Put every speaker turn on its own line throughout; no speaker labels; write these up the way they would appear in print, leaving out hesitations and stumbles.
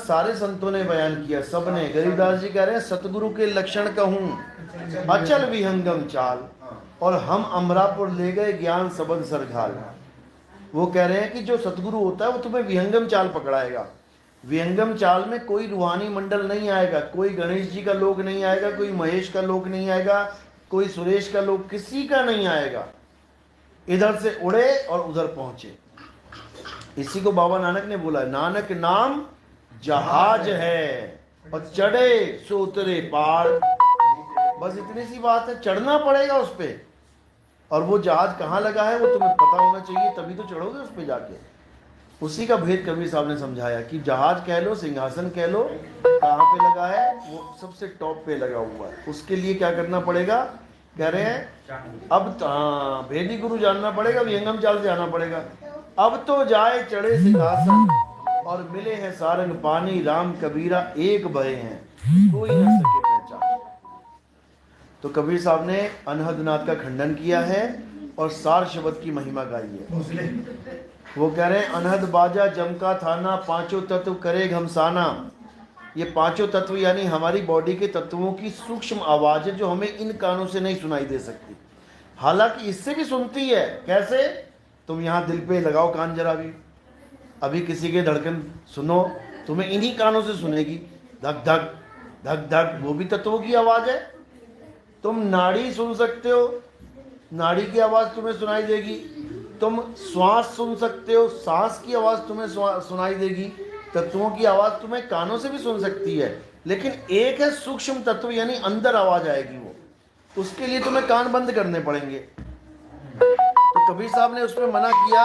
सारे संतों ने बयान किया, सबने। गरीबदास जी कह रहे हैं सतगुरु के लक्षण कहूं अचल विहंगम चाल, और हम अमरापुर ले गए ज्ञान सबद सरघाल। वो कह रहे हैं कि जो सतगुरु होता है वो तुम्हें विहंगम चाल पकड़ाएगा। विहंगम चाल में कोई रूहानी मंडल नहीं आएगा, कोई गणेश जी का लोग नहीं आएगा, कोई महेश का लोग नहीं आएगा, कोई सुरेश का लोग, किसी का नहीं आएगा। इधर से उड़े और उधर पहुंचे। इसी को बाबा नानक ने बोला, नानक नाम जहाज है और चढ़े सो उतरे पार। बस इतनी सी बात है, चढ़ना पड़ेगा उस पे। और वो जहाज कहाँ लगा है वो तुम्हें पता होना चाहिए, तभी तो चढ़ोगे उस पे जाके। उसी का भेद कबीर साहब ने समझाया कि जहाज कह लो, सिंहासन कह लो, कहाँ पे लगा है, वो सबसे टॉप पे लगा हुआ है। उसके लिए क्या करना पड़ेगा, कह रहे हैं अब भेदी गुरु जानना पड़ेगा, विहंगम चाल से आना पड़ेगा। अब तो जाए चढ़े सिंहासन और मिले हैं सारंग पानी, राम कबीरा एक भय हैं कोई न सके पहचान। तो कबीर साहब ने अनहदनाथ का खंडन किया है और सार शब्द की महिमा गाई है। वो कह रहे हैं अनहद बाजा जमका थाना, पांचों तत्व करे घमसाना। ये पांचों तत्व यानी हमारी बॉडी के तत्वों की सूक्ष्म आवाज है जो हमें इन कानों से नहीं सुनाई दे सकती, हालांकि इससे भी सुनती है। कैसे? तुम यहाँ दिल पे लगाओ कान जरा भी, अभी किसी के धड़कन सुनो, तुम्हें इन्हीं कानों से सुनेगी, धक धक धक धक, वो भी तत्वों की आवाज है। तुम नाड़ी सुन सकते हो, नाड़ी की आवाज तुम्हें सुनाई देगी। तुम श्वास सुन सकते हो, सांस की आवाज तुम्हें सुनाई देगी। तत्वों की आवाज तुम्हें कानों से भी सुन सकती है, लेकिन एक है सूक्ष्म तत्व यानी अंदर आवाज आएगी, वो उसके लिए तुम्हें कान बंद करने पड़ेंगे। तो कबीर साहब ने उसमें मना किया,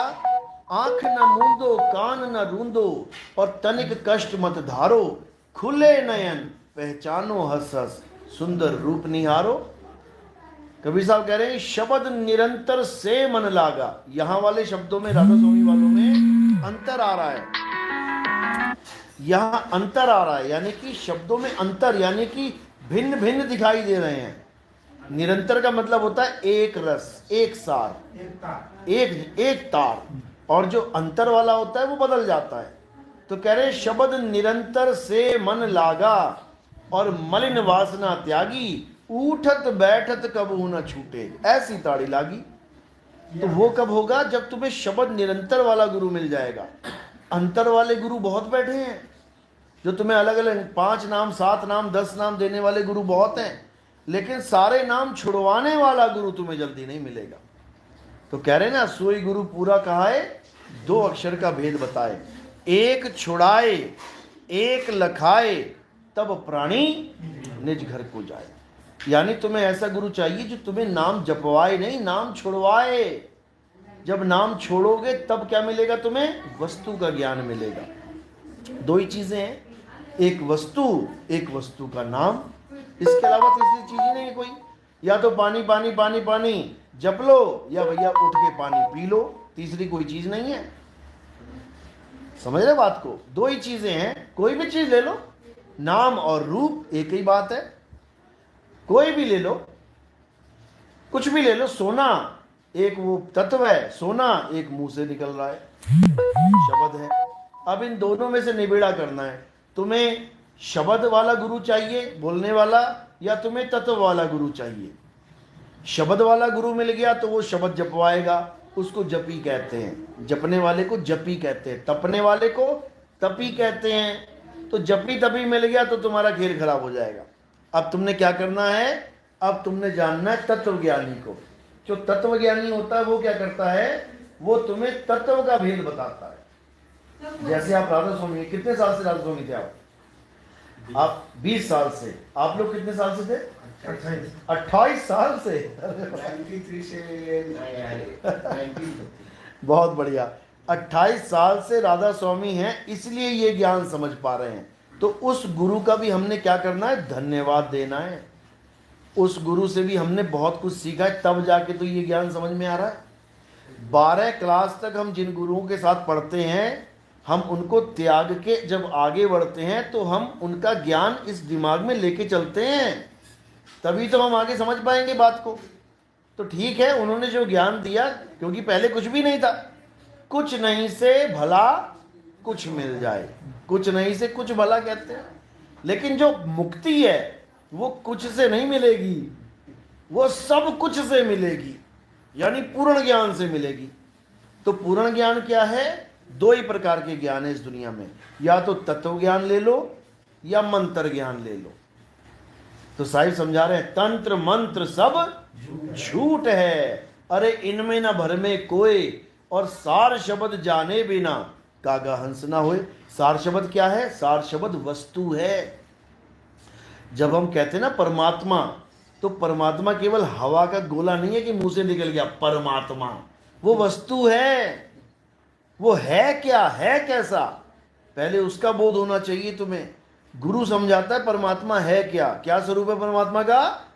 आंख न मूंदो कान न रूंदो और तनिक कष्ट मत धारो, खुले नयन पहचानो हंस हंस सुंदर रूप निहारो। कबीर साहब कह रहे हैं शब्द निरंतर से मन लागा। यहां वाले शब्दों में, राधा स्वामी वालों में अंतर आ रहा है, यहां अंतर आ रहा है, यानी कि शब्दों में अंतर, यानी कि भिन्न भिन्न दिखाई दे रहे हैं। निरंतर का मतलब होता है एक रस, एक सार, एक तार, और जो अंतर वाला होता है वो बदल जाता है। तो कह रहे शब्द निरंतर से मन लागा और मलिन वासना त्यागी, उठत बैठत कबहू न छूटे ऐसी ताड़ी लागी। तो वो कब होगा? जब तुम्हें शब्द निरंतर वाला गुरु मिल जाएगा। अंतर वाले गुरु बहुत बैठे हैं, जो तुम्हें अलग अलग 5 नाम 7 नाम 10 नाम देने वाले गुरु बहुत हैं, लेकिन सारे नाम छुड़वाने वाला गुरु तुम्हें जल्दी नहीं मिलेगा। तो कह रहे ना, सोई गुरु पूरा कहा है, 2 अक्षर का भेद बताए, एक छुड़ाए एक लखाए, तब प्राणी निज घर को जाए। यानी तुम्हें ऐसा गुरु चाहिए जो तुम्हें नाम जपवाए नहीं, नाम छुड़वाए। जब नाम छोड़ोगे तब क्या मिलेगा तुम्हें? वस्तु का ज्ञान मिलेगा। 2 ही चीजें हैं, एक वस्तु का नाम, इसके अलावा तीसरी चीज ही नहीं है कोई। या तो पानी पानी पानी पानी जप लो, या भैया उठ के पानी पी लो, तीसरी कोई चीज नहीं है। समझ रहे बात को? 2 ही चीजें हैं, कोई भी चीज ले लो, नाम और रूप एक ही बात है। कोई भी ले लो, कुछ भी ले लो, सोना एक वो तत्व है, सोना एक मुंह से निकल रहा है, शब्द है। अब इन दोनों में से निबेड़ा करना है। तुम्हें शब्द वाला गुरु चाहिए बोलने वाला, या तुम्हें तत्व वाला गुरु चाहिए? शब्द वाला गुरु मिल गया तो वो शब्द जपवाएगा, उसको जपी कहते हैं। जपने वाले को जपी कहते हैं, तपने वाले को तपी कहते हैं। तो जपी तपी मिल गया तो तुम्हारा खेल खराब हो जाएगा। अब तुमने क्या करना है? अब तुमने जानना है तत्वज्ञानी को। जो तत्वज्ञानी होता है वो क्या करता है? वो तुम्हें तत्व का भेद बताता है। जैसे आप राधा स्वामी, कितने साल से राधा स्वामी थे आप 20 साल से। आप लोग कितने साल से थे? 28 साल से।
93 से
बहुत बढ़िया। 28 साल से राधा स्वामी हैं, इसलिए ये ज्ञान समझ पा रहे हैं। तो उस गुरु का भी हमने क्या करना है? धन्यवाद देना है। उस गुरु से भी हमने बहुत कुछ सीखा है, तब जाके तो ये ज्ञान समझ में आ रहा है। 12 क्लास तक हम जिन गुरुओं के साथ पढ़ते हैं, हम उनको त्याग के जब आगे बढ़ते हैं तो हम उनका ज्ञान इस दिमाग में लेके चलते हैं, तभी तो हम आगे समझ पाएंगे बात को। तो ठीक है, उन्होंने जो ज्ञान दिया, क्योंकि पहले कुछ भी नहीं था, कुछ नहीं से भला कुछ मिल जाए। कुछ नहीं से कुछ भला कहते हैं, लेकिन जो मुक्ति है वो कुछ से नहीं मिलेगी, वो सब कुछ से मिलेगी, यानी पूर्ण ज्ञान से मिलेगी। तो पूर्ण ज्ञान क्या है? दो ही प्रकार के ज्ञान है इस दुनिया में, या तो तत्व ज्ञान ले लो या मंत्र ज्ञान ले लो। तो साहिब समझा रहे हैं तंत्र मंत्र सब झूठ है, अरे इनमें न भर में कोई, और सार शब्द जाने बिना कागा हंस ना होए। सार शब्द क्या है? सार शब्द वस्तु है। जब हम कहते हैं ना परमात्मा, तो परमात्मा केवल हवा का गोला नहीं है कि मुंह से निकल गया परमात्मा, वो वस्तु है। वो है क्या, है कैसा, पहले उसका बोध होना चाहिए तुम्हें। गुरु समझाता है परमात्मा है क्या, क्या स्वरूप है परमात्मा का?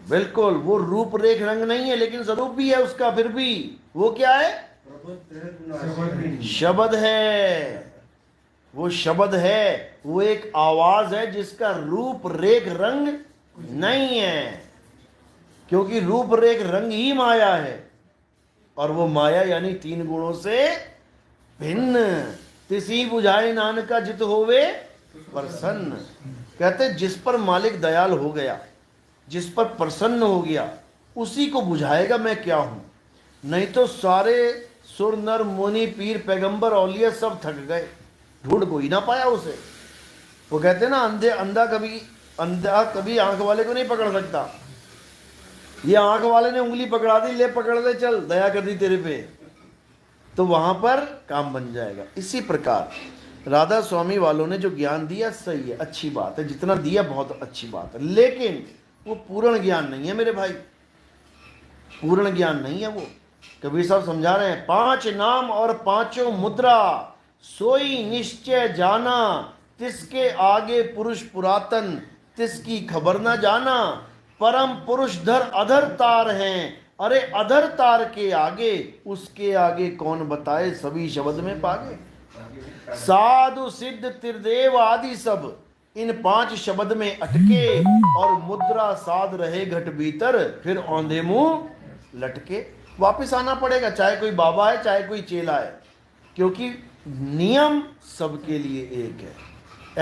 बिल्कुल, वो रूप रेख रंग नहीं है, लेकिन स्वरूप भी है उसका। फिर भी वो क्या है? शब्द है। वो शब्द है, वो एक आवाज है जिसका रूप रेख रंग नहीं है, क्योंकि रूप रेख रंग ही माया है, और वो माया यानी तीन गुणों से भिन्न। तिसी बुझाए नानका जित होवे प्रसन्न। कहते जिस पर मालिक दयाल हो गया, जिस पर प्रसन्न हो गया, उसी को बुझाएगा मैं क्या हूं। नहीं तो सारे सुर नर मुनि पीर पैगंबर औलिया सब थक गए, ढूंढ कोई ना पाया उसे। वो कहते ना अंधा कभी आंख वाले को नहीं पकड़ सकता। ये आंख वाले ने उंगली पकड़ा दी, ले पकड़ ले, चल दया कर दी तेरे पे, तो वहां पर काम बन जाएगा। इसी प्रकार राधा स्वामी वालों ने जो ज्ञान दिया सही है, अच्छी बात है, जितना दिया बहुत अच्छी बात है, लेकिन वो पूर्ण ज्ञान नहीं है मेरे भाई, पूर्ण ज्ञान नहीं है वो। कबीर साहब समझा रहे हैं, पांच नाम और पांचों मुद्रा सोई निश्चय जाना, तिसके आगे पुरुष पुरातन तिसकी खबर ना जाना। परम पुरुष धर अधर तार हैं, अरे अधर तार के आगे उसके आगे कौन बताए, सभी शब्द में पागे। साधु सिद्ध त्रिदेव आदि सब इन पांच शब्द में अटके, और मुद्रा साध रहे घट भीतर, फिर औंधे मुंह लटके। वापिस आना पड़ेगा, चाहे कोई बाबा है चाहे कोई चेला है, क्योंकि नियम सबके लिए एक है।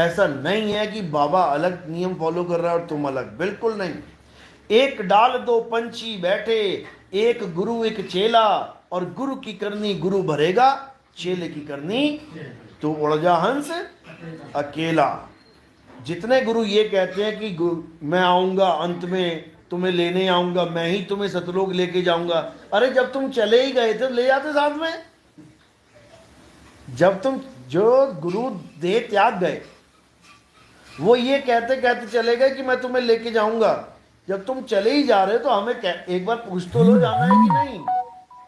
ऐसा नहीं है कि बाबा अलग नियम फॉलो कर रहा है और तुम अलग, बिल्कुल नहीं। एक डाल दो पंछी बैठे, एक गुरु एक चेला, और गुरु की करनी गुरु भरेगा, चेले की करनी तो उड़ जा हंस अकेला। जितने गुरु ये कहते हैं कि मैं आऊंगा अंत में तुम्हें लेने आऊंगा, मैं ही तुम्हें सतलोक लेके जाऊंगा, अरे जब तुम चले ही गए थे ले जाते साथ में। जब तुम जो गुरु दे त्याग गए, वो ये कहते कहते चले गए कि मैं तुम्हें लेके जाऊंगा, जब तुम चले ही जा रहे हो तो हमें एक बार पूछ तो लो जाना है कि नहीं।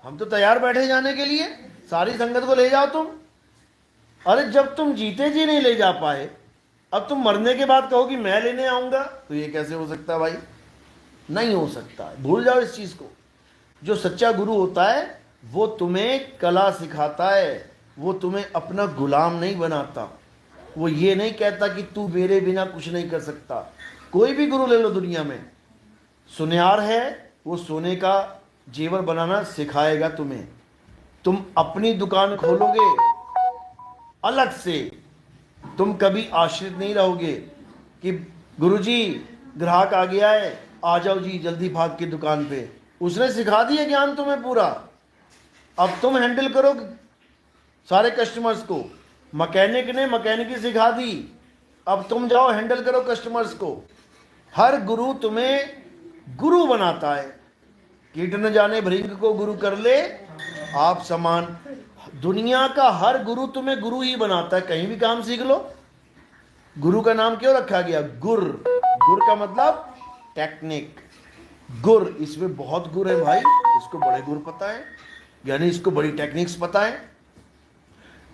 हम तो तैयार बैठे जाने के लिए, सारी संगत को ले जाओ तुम। अरे जब तुम जीते जी नहीं ले जा पाए, अब तुम मरने के बाद कहो कि मैं लेने आऊंगा, तो ये कैसे हो सकता है भाई? नहीं हो सकता है, भूल जाओ इस चीज को। जो सच्चा गुरु होता है वो तुम्हें कला सिखाता है, वो तुम्हें अपना गुलाम नहीं बनाता। वो ये नहीं कहता कि तू मेरे बिना कुछ नहीं कर सकता। कोई भी गुरु ले लो दुनिया में, सुनियार है, वो सोने का जेवर बनाना सिखाएगा तुम्हें। तुम अपनी दुकान खोलोगे अलग से, तुम कभी आश्रित नहीं रहोगे कि गुरुजी ग्राहक आ गया है, आ जाओ जी जल्दी भाग के दुकान पे। उसने सिखा दिया ज्ञान तुम्हें पूरा, अब तुम हैंडल करो सारे कस्टमर्स को। मैकेनिक ने मैकेनिकी सिखा दी, अब तुम जाओ हैंडल करो कस्टमर्स को। हर गुरु तुम्हें गुरु बनाता है। कीट न जाने भृंग को गुरु कर ले आप समान। दुनिया का हर गुरु तुम्हें गुरु ही बनाता है। कहीं भी काम सीख लो, गुरु का नाम क्यों रखा गया? गुर। गुर का मतलब टेक्निक। गुर, इसमें बहुत गुर है भाई, इसको बड़े गुर पता है, यानी इसको बड़ी टेक्निक्स पता है।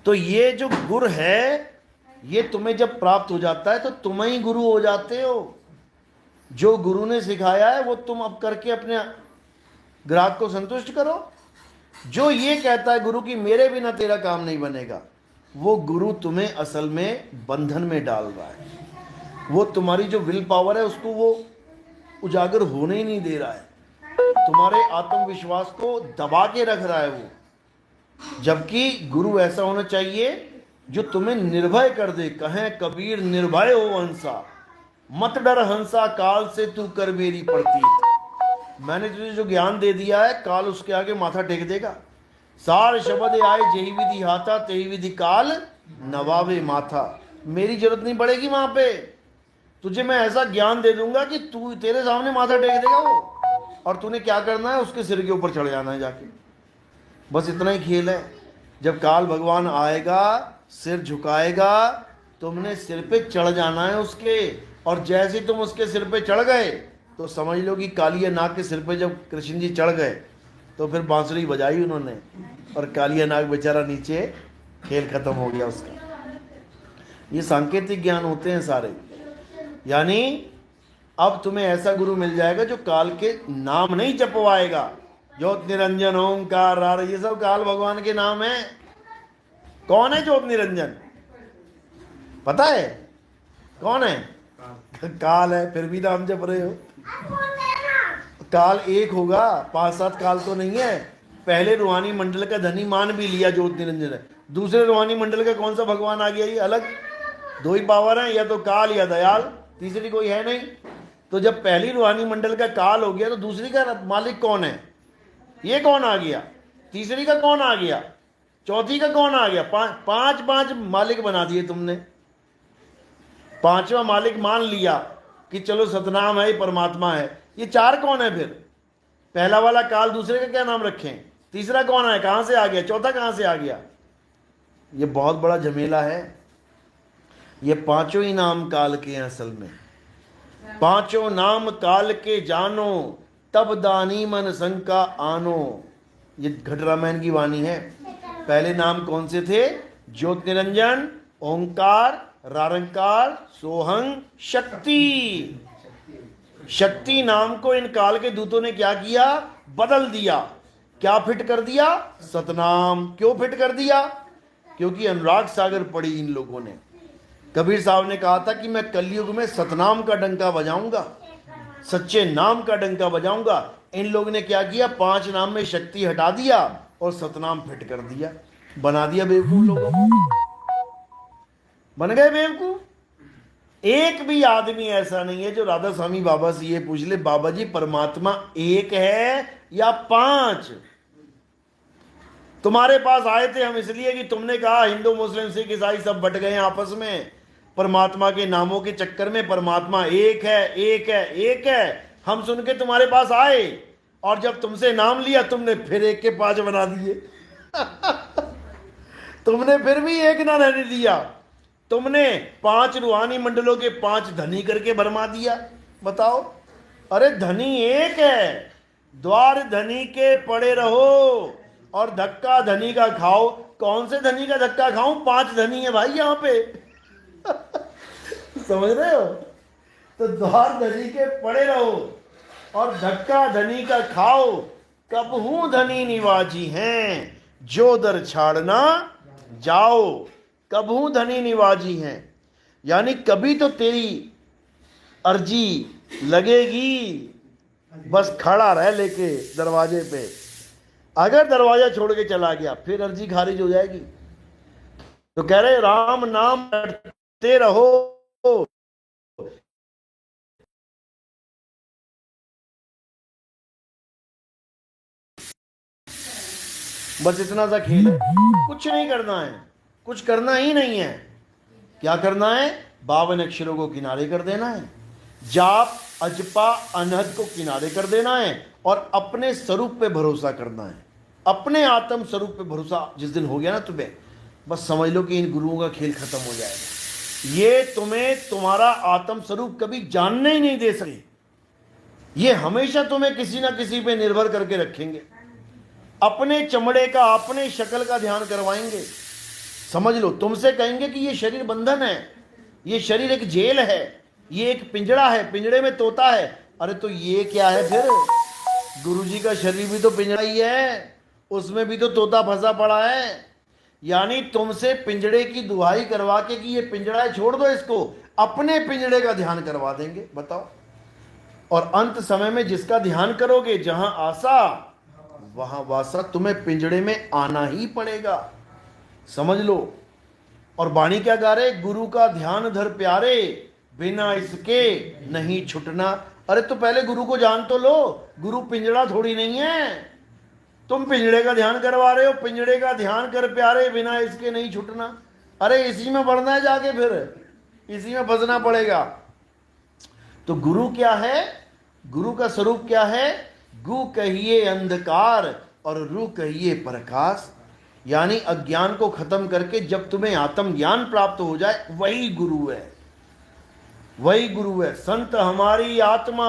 तो ये जो गुर है, ये तुम्हें जब प्राप्त हो जाता है तो तुम ही गुरु हो जाते हो। जो गुरु ने सिखाया है वो तुम अब करके अपने ग्राहक को संतुष्ट करो। जो ये कहता है गुरु की मेरे बिना तेरा काम नहीं बनेगा, वो गुरु तुम्हें असल में बंधन में डाल रहा है। वो तुम्हारी जो विल पावर है उसको वो उजागर होने ही नहीं दे रहा है, तुम्हारे आत्मविश्वास को दबा के रख रहा है वो। जबकि गुरु ऐसा होना चाहिए जो तुम्हें निर्भय कर दे। कहें कबीर निर्भय हो हंसा, मत डर हंसा, काल से तू कर मेरी प्रतीत। मैंने तुझे जो ज्ञान दे दिया है, काल उसके आगे माथा टेक देगा। सार शब्द आए जेहि विधि हाथा, तेहि विधि काल नवावे माथा। मेरी जरूरत नहीं पड़ेगी वहां पे। तुझे मैं ऐसा ज्ञान दे दूंगा कि तू तेरे सामने माथा टेक देगा वो, और तूने क्या करना है, उसके सिर के ऊपर चढ़ जाना है जाके। बस इतना ही खेल है। जब काल भगवान आएगा, सिर झुकाएगा, तुमने सिर पे चढ़ जाना है उसके। और जैसे ही तुम उसके सिर पे चढ़ गए तो समझ लो कि कालिया नाग के सिर पे जब कृष्ण जी चढ़ गए तो फिर बांसुरी बजाई उन्होंने, और कालिया नाग बेचारा नीचे, खेल खत्म हो गया उसका। ये सांकेतिक ज्ञान होते हैं सारे। यानी अब तुम्हें ऐसा गुरु मिल जाएगा जो काल के नाम नहीं जपवाएगा। ज्योत निरंजन ओंकार रार, ये सब काल भगवान के नाम है। कौन है ज्योत निरंजन? पता है कौन है? काल है। फिर भी नाम जप रहे हो। काल एक होगा, 5-7 काल तो नहीं है। पहले रूहानी मंडल का धनी मान भी लिया ज्योत निरंजन है, दूसरे रूहानी मंडल का कौन सा भगवान आ गया? ये अलग 2 ही पावर है, या तो काल या दयाल, तीसरी कोई है नहीं। तो जब पहली रूहानी मंडल का काल हो गया तो दूसरी का मालिक कौन है? ये कौन आ गया? तीसरी का कौन आ गया? चौथी का कौन आ गया? पांच मालिक बना दिए तुमने। 5वां मालिक मान लिया कि चलो सतनाम है, परमात्मा है। ये 4 कौन है फिर? पहला वाला काल, दूसरे का क्या नाम रखें? तीसरा कौन है? कहां से आ गया? चौथा कहां से आ गया? ये बहुत बड़ा झमेला है। ये 5 ही नाम काल के हैं असल में। 5 नाम काल के जानो, तब दानी मन शंका आनो। ये घट रामायण की वाणी है। पहले नाम कौन से थे? ज्योत निरंजन, ओंकार, रारंकार, सोहंग, शक्ति। शक्ति नाम को इन काल के दूतों ने क्या किया? बदल दिया। क्या फिट कर दिया? सतनाम। क्यों फिट कर दिया? क्योंकि अनुराग सागर पड़ी इन लोगों ने। कबीर साहब ने कहा था कि मैं कलयुग में सतनाम का डंका बजाऊंगा, सच्चे नाम का डंका बजाऊंगा। इन लोगों ने क्या किया? 5 नाम में शक्ति हटा दिया और सतनाम फिट कर दिया। बना दिया बेवकूफ लोगों को। बन गए बेवकूफ। एक भी आदमी ऐसा नहीं है जो राधा स्वामी बाबा से ये पूछ ले, बाबा जी परमात्मा एक है या 5? तुम्हारे पास आए थे हम इसलिए कि तुमने कहा हिंदू मुस्लिम सिख ईसाई सब बट गए आपस में परमात्मा के नामों के चक्कर में। परमात्मा एक है, एक है, एक है। हम सुन के तुम्हारे पास आए, और जब तुमसे नाम लिया तुमने फिर 1 के 5 बना दिए। तुमने फिर भी 1 ना रहने दिया। तुमने 5 रूहानी मंडलों के 5 धनी करके भरमा दिया। बताओ। अरे धनी एक है। द्वार धनी के पड़े रहो और धक्का धनी का खाओ। कौन से धनी का धक्का खाऊं? 5 धनी है भाई यहां पे। समझ रहे हो? तो द्वार धनी के पड़े रहो और धक्का धनी का खाओ। कब हूं धनी निवाजी हैं, जो दर छाड़ना जाओ। कब हूं धनी निवाजी हैं, यानी कभी तो तेरी अर्जी लगेगी। बस खड़ा रह लेके दरवाजे पे। अगर दरवाजा छोड़ के चला गया फिर अर्जी खारिज हो जाएगी। तो कह रहे राम नाम करते रहो, बस इतना सा खेल है। कुछ नहीं करना है, कुछ करना ही नहीं है। क्या करना है? 52 अक्षरों को किनारे कर देना है, जाप अजपा अनहद को किनारे कर देना है, और अपने स्वरूप पे भरोसा करना है। अपने आत्म स्वरूप पे भरोसा जिस दिन हो गया ना तुम्हें, बस समझ लो कि इन गुरुओं का खेल खत्म हो जाएगा। ये तुम्हें तुम्हारा आत्म स्वरूप कभी जानने ही नहीं दे सके। ये हमेशा तुम्हें किसी ना किसी पे निर्भर करके रखेंगे। अपने चमड़े का, अपने शक्ल का ध्यान करवाएंगे। समझ लो, तुमसे कहेंगे कि ये शरीर बंधन है, ये शरीर एक जेल है, ये एक पिंजड़ा है, पिंजड़े में तोता है। अरे तो ये क्या है फिर? गुरुजी का शरीर भी तो पिंजड़ा ही है, उसमें भी तो तोता फंसा पड़ा है। यानी तुमसे पिंजड़े की दुहाई करवा के कि ये पिंजड़ा है छोड़ दो इसको, अपने पिंजड़े का ध्यान करवा देंगे। बताओ। और अंत समय में जिसका ध्यान करोगे, जहां आशा वहां वासा तुम्हें पिंजड़े में आना ही पड़ेगा, समझ लो। और वाणी क्या गा रहे, गुरु का ध्यान धर प्यारे, बिना इसके नहीं छुटना। अरे तो पहले गुरु को जान तो लो, गुरु पिंजड़ा थोड़ी नहीं है। तुम पिंजड़े का ध्यान करवा रहे हो, पिंजड़े का ध्यान कर प्यारे, बिना इसके नहीं छुटना। अरे इसी में बढ़ना है जाके, फिर इसी में फंसना पड़ेगा। तो गुरु क्या है, गुरु का स्वरूप क्या है, गु कहिए अंधकार और रू कहिए प्रकाश। यानी अज्ञान को खत्म करके जब तुम्हें आत्मज्ञान प्राप्त हो जाए, वही गुरु है, वही गुरु है। संत हमारी आत्मा,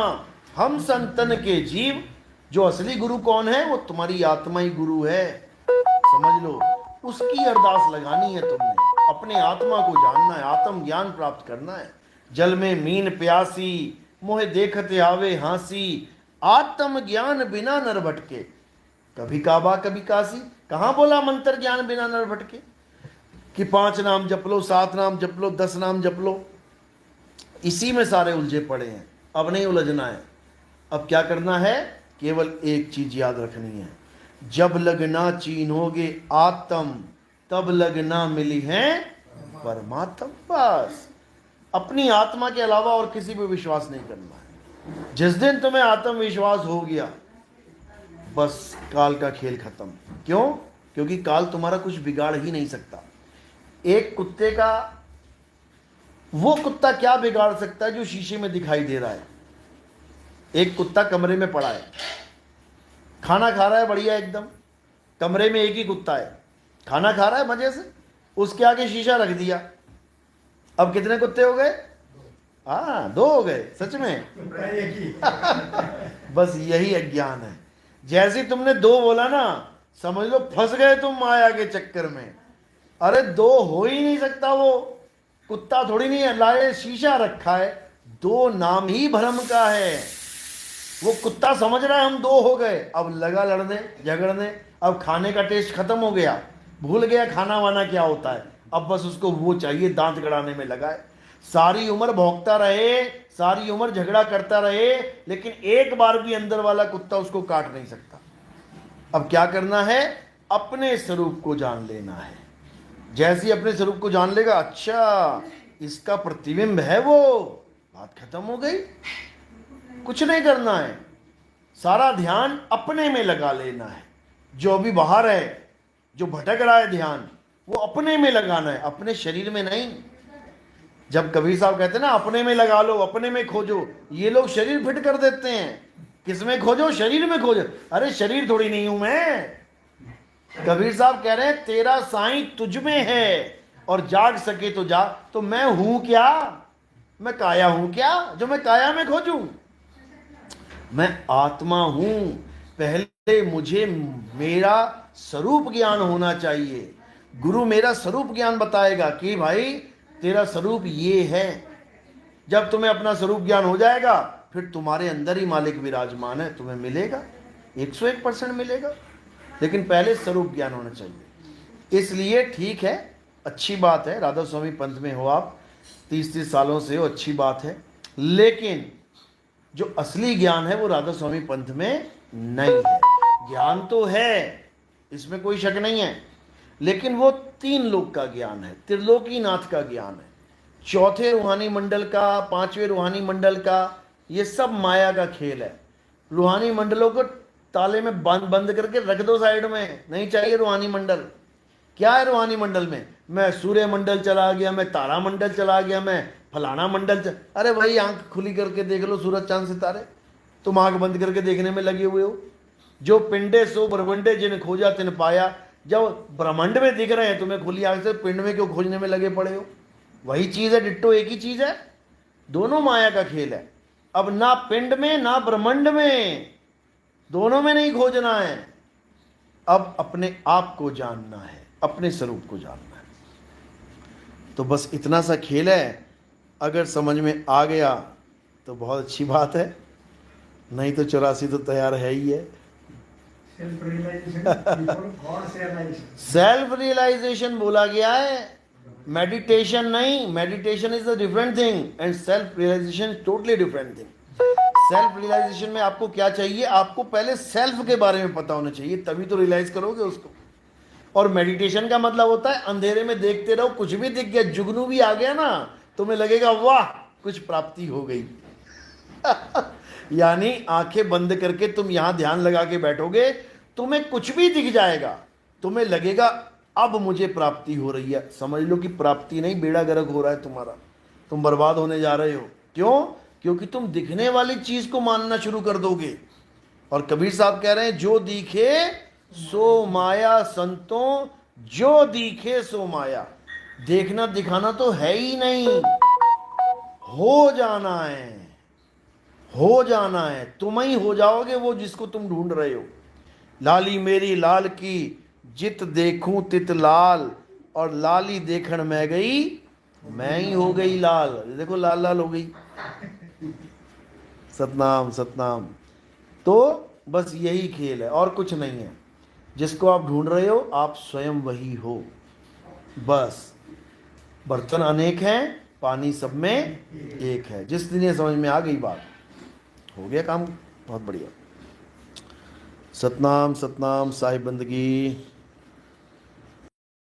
हम संतन के जीव। जो असली गुरु कौन है, वो तुम्हारी आत्मा ही गुरु है, समझ लो। उसकी अरदास लगानी है तुमने, अपने आत्मा को जानना है, आत्मज्ञान प्राप्त करना है। जल में मीन प्यासी, मोहे देखते आवे हांसी, आत्मज्ञान बिना नर भटके। कभी काबा कभी काशी, कहां बोला मंत्र ज्ञान बिना नर भटके, कि 5 नाम जप लो, 7 नाम जप लो, 10 नाम जप लो। इसी में सारे उलझे पड़े हैं, अब नहीं उलझना है। अब क्या करना है, केवल एक चीज याद रखनी है, जब लगना चीनोगे आत्म, तब लगना मिली है परमात्म। बस अपनी आत्मा के अलावा और किसी पे विश्वास नहीं करना है। जिस दिन तुम्हें आत्मविश्वास हो गया, बस काल का खेल खत्म। क्यों? क्योंकि काल तुम्हारा कुछ बिगाड़ ही नहीं सकता। एक कुत्ते का, वो कुत्ता क्या बिगाड़ सकता है जो शीशे में दिखाई दे रहा है? एक कुत्ता कमरे में पड़ा है, खाना खा रहा है बढ़िया एकदम, कमरे में एक ही कुत्ता है, खाना खा रहा है मजे से, उसके आगे शीशा रख दिया। अब कितने कुत्ते हो गए? हाँ, 2 हो गए, सच में। बस यही अज्ञान है। जैसे तुमने 2 बोला ना, समझ लो फंस गए तुम माया के चक्कर में। अरे 2 हो ही नहीं सकता, वो कुत्ता थोड़ी नहीं है, लाए शीशा रखा है, 2 नाम ही भ्रम का है। वो कुत्ता समझ रहा है हम 2 हो गए, अब लगा लड़ने झगड़ने। अब खाने का टेस्ट खत्म हो गया, भूल गया खाना वाना क्या होता है, अब बस उसको वो चाहिए, दांत गड़ाने में लगा है। सारी उम्र भौंकता रहे, सारी उम्र झगड़ा करता रहे, लेकिन एक बार भी अंदर वाला कुत्ता उसको काट नहीं सकता। अब क्या करना है, अपने स्वरूप को जान लेना है। जैसे ही अपने स्वरूप को जान लेगा, अच्छा इसका प्रतिबिंब है वो, बात खत्म हो गई। कुछ नहीं करना है, सारा ध्यान अपने में लगा लेना है। जो अभी बाहर है, जो भटक रहा है ध्यान, वो अपने में लगाना है, अपने शरीर में नहीं। जब कबीर साहब कहते हैं ना, अपने में लगा लो, अपने में खोजो, ये लोग शरीर फिट कर देते हैं। किस में खोजो? शरीर में खोजो। अरे शरीर थोड़ी नहीं हूं मैं। कबीर साहब कह रहे हैं, तेरा साईं तुझ में है और जाग सके तो जाग। तो मैं हूं क्या? मैं काया हूं क्या जो मैं काया में खोजूं? मैं आत्मा हूं। पहले मुझे मेरा स्वरूप ज्ञान होना चाहिए। गुरु मेरा स्वरूप ज्ञान बताएगा कि भाई तेरा स्वरूप ये है। जब तुम्हें अपना स्वरूप ज्ञान हो जाएगा, फिर तुम्हारे अंदर ही मालिक विराजमान है, तुम्हें मिलेगा, 101% मिलेगा। लेकिन पहले स्वरूप ज्ञान होना चाहिए। इसलिए ठीक है, अच्छी बात है, राधा स्वामी पंथ में हो आप, 30-30 सालों से हो, अच्छी बात है। लेकिन जो असली ज्ञान है वो राधा स्वामी पंथ में नहीं है। ज्ञान तो है, इसमें कोई शक नहीं है, लेकिन वो 3 लोक का ज्ञान है, त्रिलोकीनाथ का ज्ञान है। 4थे रूहानी मंडल का, 5वें रूहानी मंडल का, ये सब माया का खेल है। रूहानी मंडलों को ताले में बंद करके रख दो साइड में, नहीं चाहिए रूहानी मंडल। क्या है रूहानी मंडल में? मैं सूर्य मंडल चला गया, मैं तारा मंडल चला गया, मैं फलाना मंडल अरे भाई आंख खुली करके देख लो सूरज चांद सितारे, तुम आंख बंद करके देखने में लगे हुए हो। जो पिंडे सो ब्रह्मंडे जिन खोजा तिन पाया। जब ब्रह्मांड में दिख रहे हैं तुम्हें खुली आंख से, पिंड में क्यों खोजने में लगे पड़े हो? वही चीज है, डिट्टो एक ही चीज है, दोनों माया का खेल है। अब ना पिंड में ना ब्रह्मांड में, दोनों में नहीं खोजना है। अब अपने आप को जानना है, अपने स्वरूप को जानना है। तो बस इतना सा खेल है। अगर समझ में आ गया तो बहुत अच्छी बात है, नहीं तो 84 तो तैयार है ही है। सेल्फ रियलाइजेशन बोला गया है, मेडिटेशन नहीं। Meditation is a different thing and self realisation totally different thing. Self realisation में आपको क्या चाहिए? आपको पहले सेल्फ के बारे में पता होना चाहिए, तभी तो रियलाइज करोगे उसको। और मेडिटेशन का मतलब होता है अंधेरे में देखते रहो, कुछ भी दिख गया, जुगनू भी आ गया ना, तुम्हें लगेगा वाह कुछ प्राप्ति हो गई। यानी आंखें बंद करके तुम यहां ध्यान लगा के बैठोगे, तुम्हें कुछ भी दिख जाएगा, तुम्हें लगेगा अब मुझे प्राप्ति हो रही है। समझ लो कि प्राप्ति नहीं, बेड़ा गर्क हो रहा है तुम्हारा, तुम बर्बाद होने जा रहे हो। क्यों? क्योंकि तुम दिखने वाली चीज को मानना शुरू कर दोगे। और कबीर साहब कह रहे हैं जो दिखे सो माया संतों, जो दिखे सो माया। देखना दिखाना तो है ही नहीं, हो जाना है, हो जाना है। तुम ही हो जाओगे वो जिसको तुम ढूंढ रहे हो। लाली मेरी लाल की जित देखूं तित लाल, और लाली देखण में गई मैं ही हो गई लाल। देखो लाल लाल हो गई। सतनाम सतनाम। तो बस यही खेल है और कुछ नहीं है। जिसको आप ढूंढ रहे हो आप स्वयं वही हो। बस बर्तन अनेक हैं, पानी सब में एक है। जिस दिन ये समझ में आ गई बात, हो गया काम। बहुत बढ़िया। सतनाम सतनाम, साहिब बंदगी।